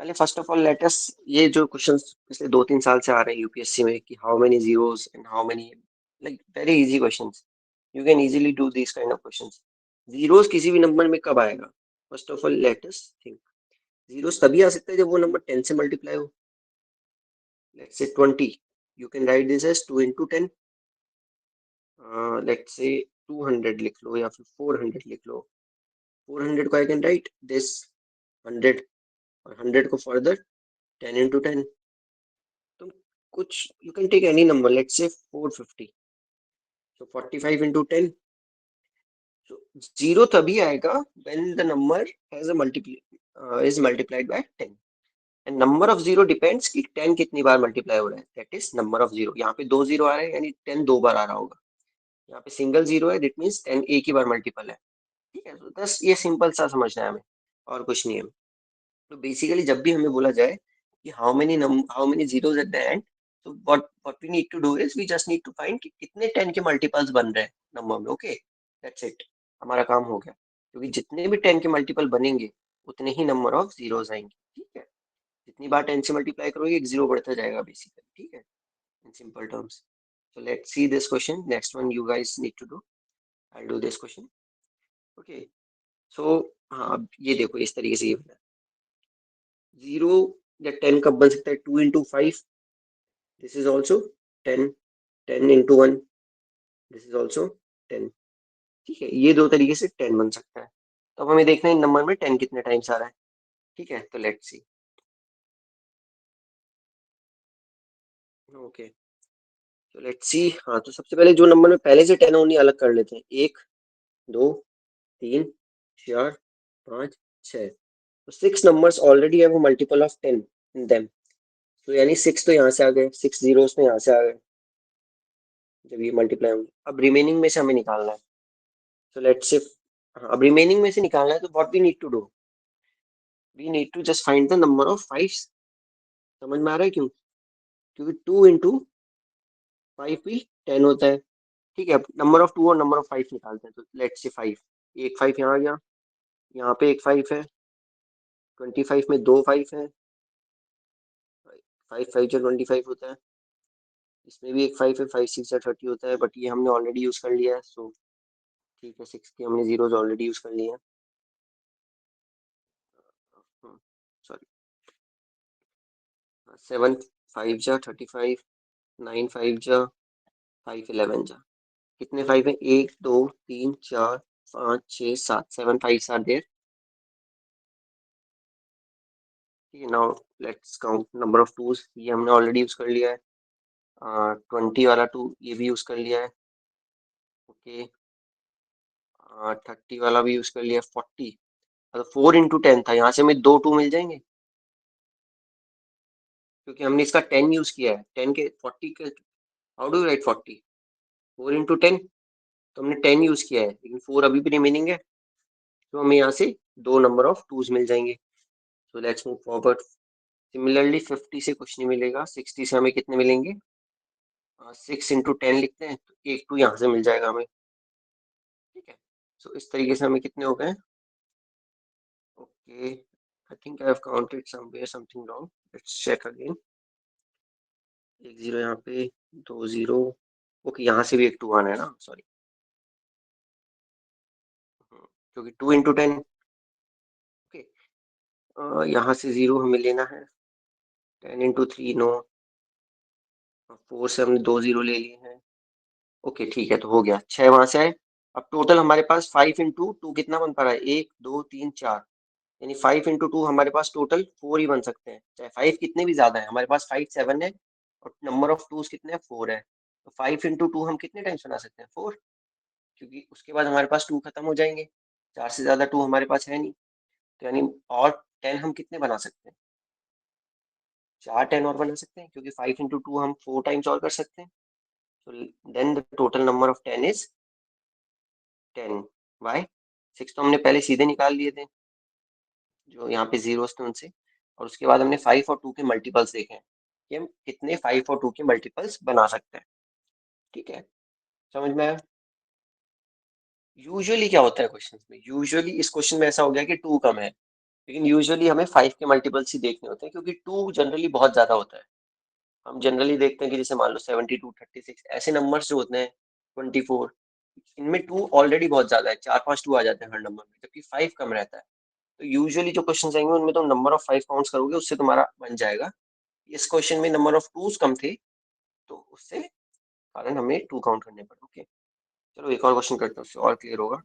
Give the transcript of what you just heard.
पहले first of all let us, ये जो क्वेश्चंस पिछले 2-3 साल से आ रहे हैं यूपीएससी में कि how many zeros and how many, like very easy questions, you can easily do this kind of questions. Zeros किसी भी नंबर में कब आएगा? First of all let us think. Zeros तभी आ सकता है जब वो नंबर 10 से मल्टीप्लाई हो। Let's say 20, you can write this as 2 into 10। Let's say 200 लिख लो या फिर 400 लिख लो। 400 को आई कैन राइट दिस 100, और 100 को फर्दर 10 into 10। तुम कुछ, you can take any number, let's say 450, so 45 into 10। so zero तभी आएगा when the number has a multiply is multiplied by 10, and number of zero depends कि 10 कितनी बार multiply हो रहा है, that is number of zero। यहाँ पे 2 zero आ रहे हैं यानी 10 2 बार आ रहा होगा। यहाँ पे सिंगल जीरो है, दैट मीन्स 10 एक ही बार मल्टीपल है। ठीक है, तो बस ये सिंपल सा समझना है हमें, और कुछ नहीं है। तो बेसिकली जब भी हमें बोला जाए कि how many zeros at the end, तो what we need to do is we just need to find कि कितने 10 के मल्टीपल्स बन रहे हैं नंबर में। ओके, दैट्स इट, हमारा काम हो गया। क्योंकि जितने भी 10 के मल्टीपल बनेंगे उतने ही नंबर ऑफ जीरोस आएंगे। ठीक है, जितनी बार 10 से मल्टीप्लाई करोगे एक जीरो बढ़ता जाएगा बेसिकली। ठीक है, in simple terms. So let's see this question. Next one you guys need to do. I'll do this question. Okay. So हाँ, अब ये देखो इस तरीके से ये बना जीरो या 10 कब बन सकता है? 2 into 5, this is also 10। 10 into 1, this is also 10। ठीक है, ये दो तरीके से 10 बन सकता है। तो अब हमें देखना है इन नंबर में 10 कितने टाइम्स आ रहा है। ठीक है, तो लेट्स सी। ओके, तो लेट्स सी। हाँ, तो सबसे पहले जो नंबर में पहले से 10 होनी अलग कर लेते हैं। 1, 2, 3, 4, 5, 6। तो 6 नंबर्स ऑलरेडी है वो मल्टीपल ऑफ 10 इन देम। तो यानी 6 तो यहाँ से आ गए, 6 जीरोस तो यहाँ से आ गए जब ये मल्टीप्लाई होंगे। अब रिमेनिंग में से हमें निकालना है। So let's say, हाँ, अब रिमेनिंग में से निकालना है, तो what we need to do, we need to just find the number of five. समझ में आ रहा है क्यों? क्योंकि 2 into 5 भी 10 होता है। ठीक है, अब नंबर ऑफ 2 और नंबर ऑफ 5 निकालते हैं। तो लेट्स से 5, एक 5 यहाँ आ गया, यहाँ पे एक 5 है, 25 में दो 5 है, 5 5 जा 25 होता है। इसमें भी एक 5 है, 5 6 जा 30 होता है, बट ये हमने ऑलरेडी यूज कर लिया है। सो ठीक है, 6 की हमने जीरोज ऑलरेडी यूज कर लिए हैं। सॉरी, 7 5 जा 35, 9 5 जा 5 11 जा। कितने 5 है? 1 2 3 4 5 6 7, 7 5 आर देयर। ठीक है, now let's count number of twos. ये हमने ऑलरेडी यूज कर लिया है। 20 वाला 2 ये भी यूज कर लिया है। ओके, 30 वाला भी यूज कर लिया है। 40, मतलब 4 into 10 था, यहाँ से हमें दो 2 मिल जाएंगे क्योंकि हमने इसका 10 यूज किया है। 10 के 40 के, हाउ डू राइट 40? 4 into 10, तो हमने 10 यूज किया है लेकिन 4 अभी भी रिमेनिंग है। तो हमें यहाँ से दो नंबर ऑफ टूज मिल जाएंगे। So let's move forward. Similarly 50 से कुछ नहीं मिलेगा, 60 से हमें कितने मिलेंगे? 6 into 10 लिखते हैं, तो एक 2 यहाँ से मिल जाएगा हमें। ठीक है, सो इस तरीके से हमें कितने हो गए? Okay, I think I have counted somewhere something wrong, let's check again. एक जीरो यहाँ पे, दो जीरो। ओके, यहाँ से भी एक 2 आना है ना, सॉरी। क्योंकि 2 into 10। ओके, यहाँ से जीरो हमें लेना है। 10 into 3 नो, 4 से हमने दो जीरो ले लिए हैं। ओके ठीक है, तो हो गया, 6 वहां से आए। अब टोटल हमारे पास 5 into 2 कितना बन पा रहा है? 1 2 3 4, यानी 5 into 2 हमारे पास टोटल 4 ही बन सकते हैं, चाहे 5 कितने भी ज्यादा है। हमारे पास 5 7 है और नंबर ऑफ टूज कितने हैं? 4 है। तो 5 into 2 हम कितने टाइम्स बना सकते हैं? 4, क्योंकि उसके बाद हमारे पास 2 खत्म हो जाएंगे। चार से ज्यादा 2 हमारे पास है नहीं। तो यानी और 10 हम कितने बना सकते हैं? चार 10 और बना सकते हैं, क्योंकि 5 into 2 हम 4 टाइम्स और कर सकते हैं। So then the total number of 10 is 10। Why? 6 तो हमने पहले सीधे निकाल लिए थे, जो यहाँ पे जीरोस थे उनसे। और उसके बाद हमने 5 और 2 के मल्टीपल्स देखे हैं कि हम कितने 5 और 2 के मल्टीपल्स बना सकते हैं। ठीक है, समझ में आया? यूजुअली क्या होता है क्वेश्चन में, यूजुअली इस क्वेश्चन में ऐसा हो गया कि 2 कम है, लेकिन यूजुअली हमें 5 के मल्टीपल्स ही देखने होते हैं, क्योंकि 2 जनरली बहुत ज्यादा होता है। हम जनरली देखते हैं कि जैसे मान लो 72, 36 ऐसे नंबर्स जो होते हैं, 24, इनमें 2 ऑलरेडी बहुत ज्यादा है, 4-5 2 आ जाते हैं हर नंबर में, जबकि 5 कम रहता है। तो यूजुअली जो क्वेश्चन आएंगे उनमें तुम नंबर ऑफ 5 काउंट्स करोगे, उससे तुम्हारा बन जाएगा। इस क्वेश्चन में नंबर ऑफ टूज कम थे, तो उससे कारण हमें 2 काउंट करने पड़े। ओके, चलो एक और क्वेश्चन करते हैं, उससे और क्लियर होगा।